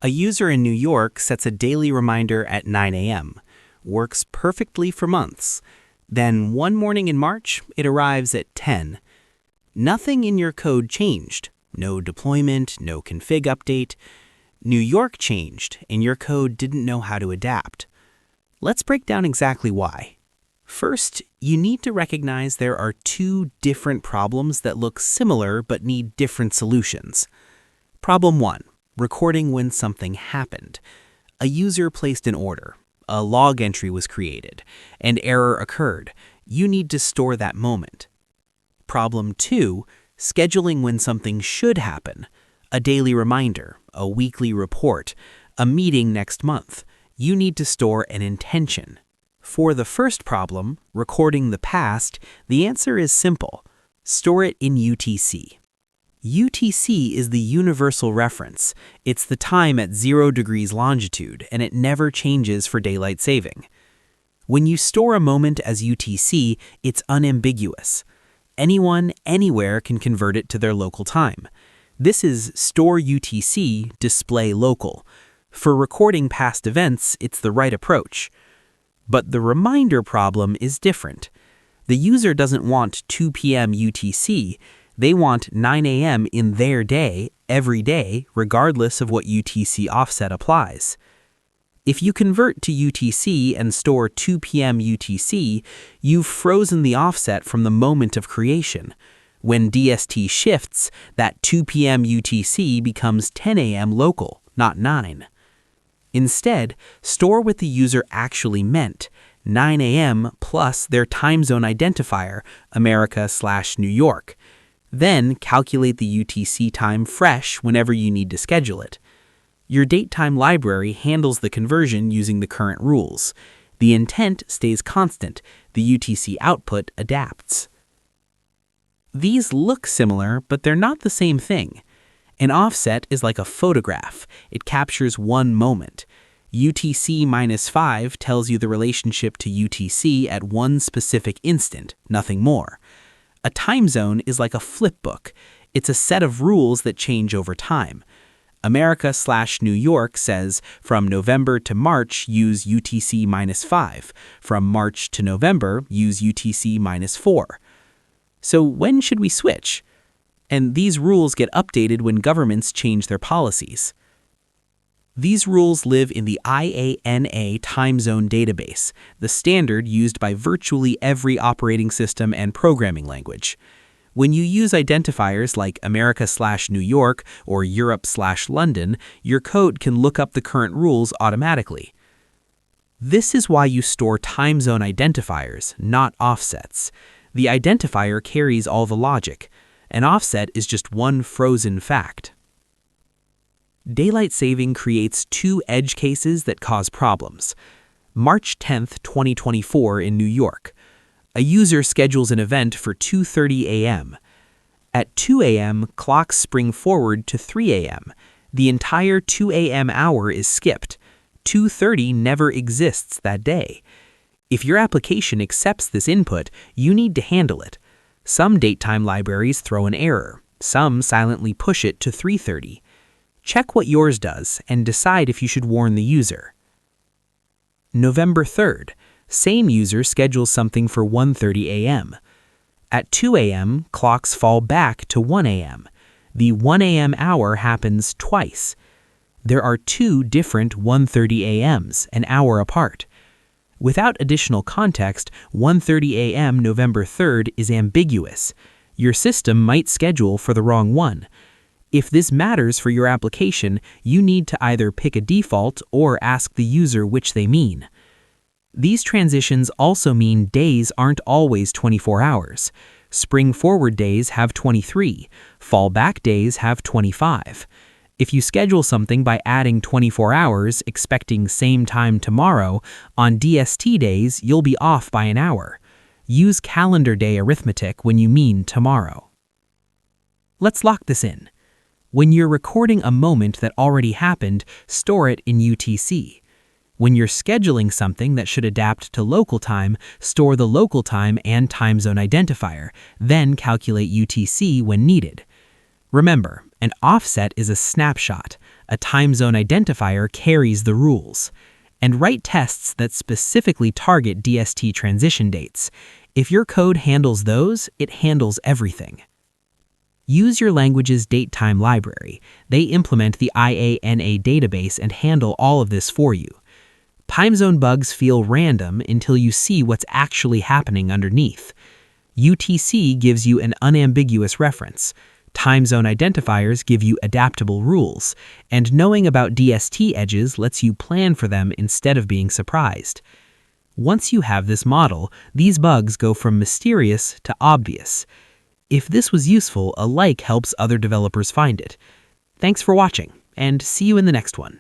A user in New York sets a daily reminder at 9 a.m., works perfectly for months. Then one morning in March, it arrives at 10. Nothing in your code changed. No deployment, no config update. New York changed, and your code didn't know how to adapt. Let's break down exactly why. First, you need to recognize there are two different problems that look similar but need different solutions. Problem 1. Recording when something happened. A user placed an order. A log entry was created. An error occurred. You need to store that moment. Problem 2. Scheduling when something should happen. A daily reminder, a weekly report, a meeting next month. You need to store an intention. For the first problem, recording the past, the answer is simple. Store it in UTC. UTC is the universal reference. It's the time at 0 degrees longitude, and it never changes for daylight saving. When you store a moment as UTC, it's unambiguous. Anyone, anywhere can convert it to their local time. This is store UTC, display local. For recording past events, it's the right approach. But the reminder problem is different. The user doesn't want 2 p.m. UTC. They want 9 a.m. in their day, every day, regardless of what UTC offset applies. If you convert to UTC and store 2 p.m. UTC, you've frozen the offset from the moment of creation. When DST shifts, that 2 p.m. UTC becomes 10 a.m. local, not 9. Instead, store what the user actually meant, 9 a.m. plus their time zone identifier, America/New York. Then calculate the UTC time fresh whenever you need to schedule it. Your datetime library handles the conversion using the current rules. The intent stays constant. The UTC output adapts. These look similar, but they're not the same thing. An offset is like a photograph. It captures one moment. UTC -5 tells you the relationship to UTC at one specific instant, nothing more. A time zone is like a flipbook. It's a set of rules that change over time. America/New York says from November to March, use UTC -5. From March to November, use UTC -4. So when should we switch? And these rules get updated when governments change their policies. These rules live in the IANA time zone database, the standard used by virtually every operating system and programming language. When you use identifiers like America/New York or Europe/London, your code can look up the current rules automatically. This is why you store time zone identifiers, not offsets. The identifier carries all the logic. An offset is just one frozen fact. Daylight saving creates two edge cases that cause problems. March 10th, 2024 in New York. A user schedules an event for 2:30 a.m. At 2 a.m., clocks spring forward to 3 a.m. The entire 2 a.m. hour is skipped. 2:30 never exists that day. If your application accepts this input, you need to handle it. Some datetime libraries throw an error. Some silently push it to 3:30. Check what yours does and decide if you should warn the user. November 3rd. Same user schedules something for 1:30 a.m. At 2 a.m., clocks fall back to 1 a.m. The 1 a.m. hour happens twice. There are two different 1:30 a.m.s, an hour apart. Without additional context, 1:30 a.m. November 3rd is ambiguous. Your system might schedule for the wrong one. If this matters for your application, you need to either pick a default or ask the user which they mean. These transitions also mean days aren't always 24 hours. Spring forward days have 23. Fallback days have 25. If you schedule something by adding 24 hours, expecting same time tomorrow, on DST days, you'll be off by an hour. Use calendar day arithmetic when you mean tomorrow. Let's lock this in. When you're recording a moment that already happened, store it in UTC. When you're scheduling something that should adapt to local time, store the local time and time zone identifier, then calculate UTC when needed. Remember, an offset is a snapshot. A timezone identifier carries the rules. And write tests that specifically target DST transition dates. If your code handles those, it handles everything. Use your language's datetime library. They implement the IANA database and handle all of this for you. Timezone bugs feel random until you see what's actually happening underneath. UTC gives you an unambiguous reference. Timezone identifiers give you adaptable rules, and knowing about DST edges lets you plan for them instead of being surprised. Once you have this model, these bugs go from mysterious to obvious. If this was useful, a like helps other developers find it. Thanks for watching, and see you in the next one.